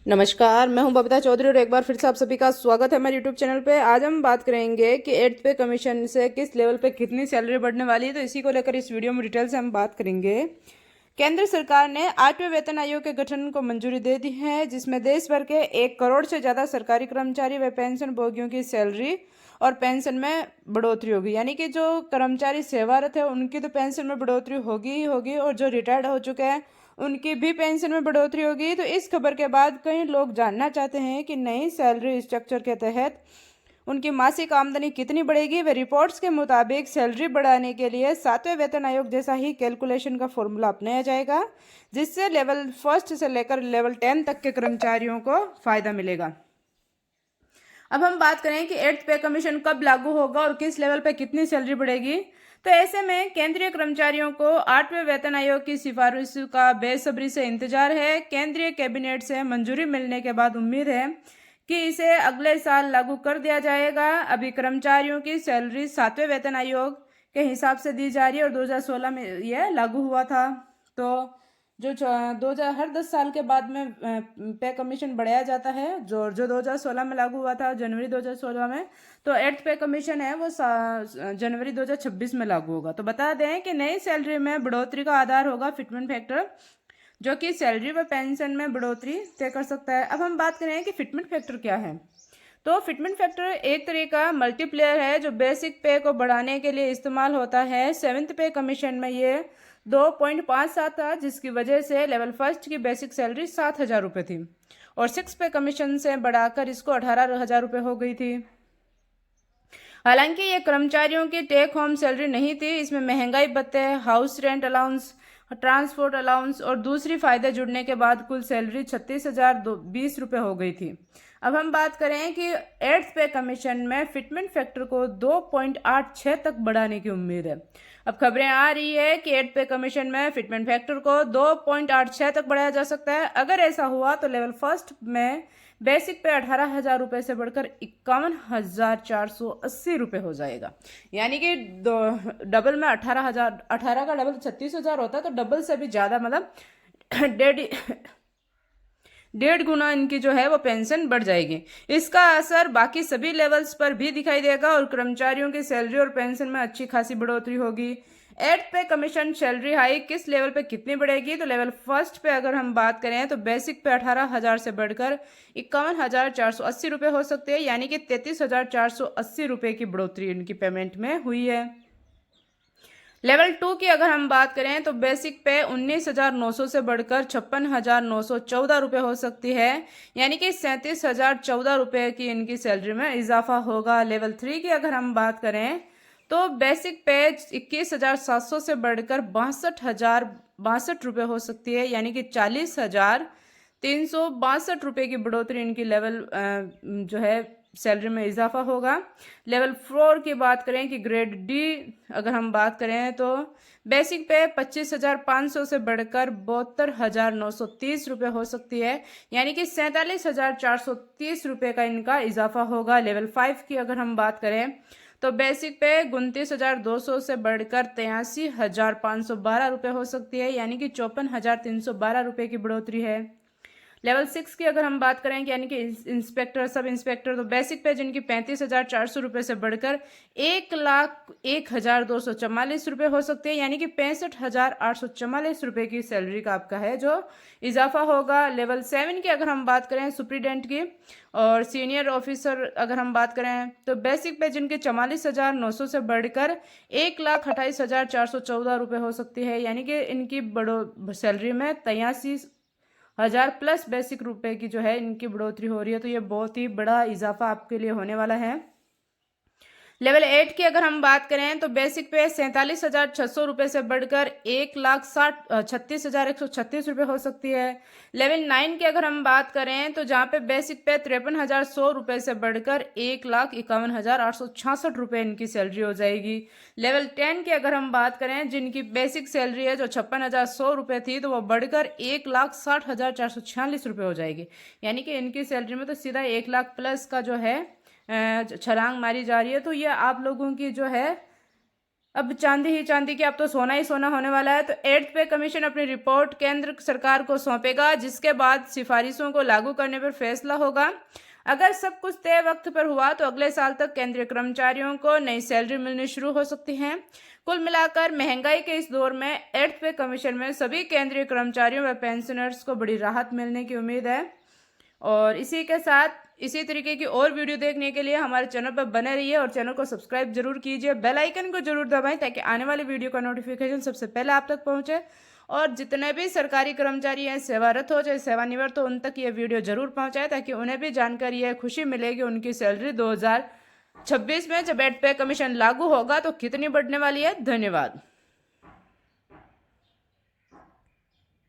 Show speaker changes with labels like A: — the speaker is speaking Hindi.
A: नमस्कार, मैं हूं बबीता चौधरी और एक बार फिर से आप सभी का स्वागत है मेरे यूट्यूब चैनल पे। आज हम बात करेंगे कि 8th पे कमीशन से किस लेवल पे कितनी सैलरी बढ़ने वाली है, तो इसी को लेकर इस वीडियो में डिटेल से हम बात करेंगे। केंद्र सरकार ने 8वें वेतन आयोग के गठन को मंजूरी दे दी है, जिसमें देश भर के 1 करोड़ से ज़्यादा सरकारी कर्मचारी व पेंशन भोगियों की सैलरी और पेंशन में बढ़ोतरी होगी। यानी कि जो कर्मचारी सेवारत है उनकी तो पेंशन में बढ़ोतरी होगी ही होगी, और जो रिटायर्ड हो चुके हैं उनकी भी पेंशन में बढ़ोतरी होगी। तो इस खबर के बाद कई लोग जानना चाहते हैं कि नई सैलरी स्ट्रक्चर के तहत उनकी मासिक आमदनी कितनी बढ़ेगी। वे रिपोर्ट्स के मुताबिक सैलरी बढ़ाने के लिए 7वें वेतन आयोग जैसा ही कैलकुलेशन का फॉर्मूला अपनाया जाएगा, जिससे लेवल 1 से लेकर लेवल 10 तक के कर्मचारियों को फायदा मिलेगा। अब हम बात करें कि 8th पे कमीशन कब लागू होगा और किस लेवल पे कितनी सैलरी बढ़ेगी। तो ऐसे में केंद्रीय कर्मचारियों को 8वें वेतन आयोग की सिफारिश का बेसब्री से इंतजार है। केंद्रीय कैबिनेट से मंजूरी मिलने के बाद उम्मीद है कि इसे अगले साल लागू कर दिया जाएगा। अभी कर्मचारियों की सैलरी 7वें वेतन आयोग के हिसाब से दी जा रही है और 2016 में यह लागू हुआ था। तो जो 2000 हर 10 साल के बाद में पे कमीशन बढ़ाया जाता है, जो 2016 में लागू हुआ था जनवरी 2016 में। तो 8th पे कमीशन है वो जनवरी 2026 में लागू होगा। तो बता दें कि नई सैलरी में बढ़ोतरी का आधार होगा फिटमेंट फैक्टर, जो कि सैलरी व पेंशन में बढ़ोतरी तय कर सकता है। अब हम बात करें कि फिटमेंट फैक्टर क्या है। तो फिटमेंट फैक्टर एक तरह का मल्टीप्लेयर है जो बेसिक पे को बढ़ाने के लिए इस्तेमाल होता है। 7th पे कमीशन में ये 2.57 था, जिसकी वजह से लेवल 1 की बेसिक सैलरी 7,000 रुपये थी और 6 पे कमीशन से बढ़ाकर इसको 18,000 रुपये हो गई थी। हालांकि ये कर्मचारियों की टेक होम सैलरी नहीं थी, इसमें महंगाई भत्ते, house rent allowance, transport allowance और दूसरी फायदे जुड़ने के बाद कुल सैलरी 36,020 रुपये हो गई थी। अब हम बात करें कि 8th पे कमीशन में फिटमेंट फैक्टर को 2.86 तक बढ़ाने की उम्मीद है। अब खबरें आ रही है कि 8th पे कमीशन में फिटमेंट फैक्टर को 2.86 तक बढ़ाया जा सकता है। अगर ऐसा हुआ तो लेवल 1 में बेसिक पे 18,000 रुपये से बढ़कर 51,480 रुपये हो जाएगा। यानी कि डबल में 18,000, 18 का डबल 36,000 होता है, तो डबल से भी ज़्यादा, मतलब डेढ़ गुना इनकी जो है वो पेंशन बढ़ जाएगी। इसका असर बाकी सभी लेवल्स पर भी दिखाई देगा और कर्मचारियों की सैलरी और पेंशन में अच्छी खासी बढ़ोतरी होगी। 8th पे कमीशन सैलरी हाइक किस लेवल पे कितनी बढ़ेगी। तो लेवल 1 पे अगर हम बात करें तो बेसिक पे 18,000 से बढ़कर 51,480 रुपये हो सकते हैं, यानी कि 33,480 रुपये की बढ़ोतरी इनकी पेमेंट में हुई है। लेवल 2 की अगर हम बात करें तो बेसिक पे 19,900 से बढ़कर 56,914 रुपये हो सकती है, यानी कि 37,014 रुपये की इनकी सैलरी में इजाफा होगा। लेवल 3 की अगर हम बात करें तो बेसिक पे 21,700 से बढ़कर 62,062 रुपये हो सकती है, यानी कि 40,362 रुपये की बढ़ोतरी इनकी लेवल जो है सैलरी में इजाफा होगा। लेवल 4 की बात करें कि ग्रेड डी अगर हम बात करें तो बेसिक पे 25,500 से बढ़कर 72,930 रुपये हो सकती है, यानी कि 47,430 रुपये का इनका इजाफा होगा। लेवल 5 की अगर हम बात करें तो बेसिक पे 29,200 से बढ़कर 83,512 रुपये हो सकती है, यानी कि 54,312 रुपये की बढ़ोतरी है। लेवल 6 की अगर हम बात करें यानी कि इंस्पेक्टर, सब इंस्पेक्टर, तो बेसिक पे जिनकी 35,400 रुपये से बढ़कर 1,01,244 रुपये हो सकते हैं, यानी कि 65,844 रुपये की सैलरी का आपका है जो इजाफा होगा। लेवल 7 की अगर हम बात करें सुप्रीडेंट की और सीनियर ऑफिसर अगर हम बात करें तो बेसिक पे जिनके 44,900 से बढ़कर 1,28,414 रुपये हो सकती है, यानी कि इनकी बड़ो सैलरी में 83,000 प्लस बेसिक रुपए की जो है इनकी बढ़ोतरी हो रही है। तो ये बहुत ही बड़ा इजाफा आपके लिए होने वाला है। लेवल 8 की अगर हम बात करें तो बेसिक पे 47,600 रुपये से बढ़कर 1,36,136 रुपये हो सकती है। लेवल 9 की अगर हम बात करें तो जहाँ पे बेसिक पे 53,100 रुपये से बढ़कर 1,51,866 रुपये इनकी सैलरी हो जाएगी। लेवल 10 की अगर हम बात करें जिनकी बेसिक सैलरी है जो 56,100 रुपये थी, तो वो बढ़कर 1,60,446 रुपये हो जाएगी, यानी कि इनकी सैलरी में तो सीधा 1,00,000 प्लस का जो है छलांग मारी जा रही है। तो ये आप लोगों की जो है अब चांदी ही चांदी की, अब तो सोना ही सोना होने वाला है। तो 8th पे कमीशन अपनी रिपोर्ट केंद्र सरकार को सौंपेगा, जिसके बाद सिफारिशों को लागू करने पर फैसला होगा। अगर सब कुछ तय वक्त पर हुआ तो अगले साल तक केंद्रीय कर्मचारियों को नई सैलरी मिलनी शुरू हो सकती है। कुल मिलाकर महंगाई के इस दौर में 8th पे कमीशन में सभी केंद्रीय कर्मचारियों व पेंशनर्स को बड़ी राहत मिलने की उम्मीद है। और इसी के साथ इसी तरीके की और वीडियो देखने के लिए हमारे चैनल पर बने रहिए और चैनल को सब्सक्राइब जरूर कीजिए, बेल आइकन को जरूर दबाएं ताकि आने वाली वीडियो का नोटिफिकेशन सबसे पहले आप तक पहुंचे। और जितने भी सरकारी कर्मचारी हैं, सेवारत हो चाहे सेवानिवृत्त हो, उन तक ये वीडियो जरूर पहुंचाए ताकि उन्हें भी जानकारी है, खुशी मिलेगी उनकी सैलरी 2026 में जब 8th पे कमीशन लागू होगा तो कितनी बढ़ने वाली है। धन्यवाद।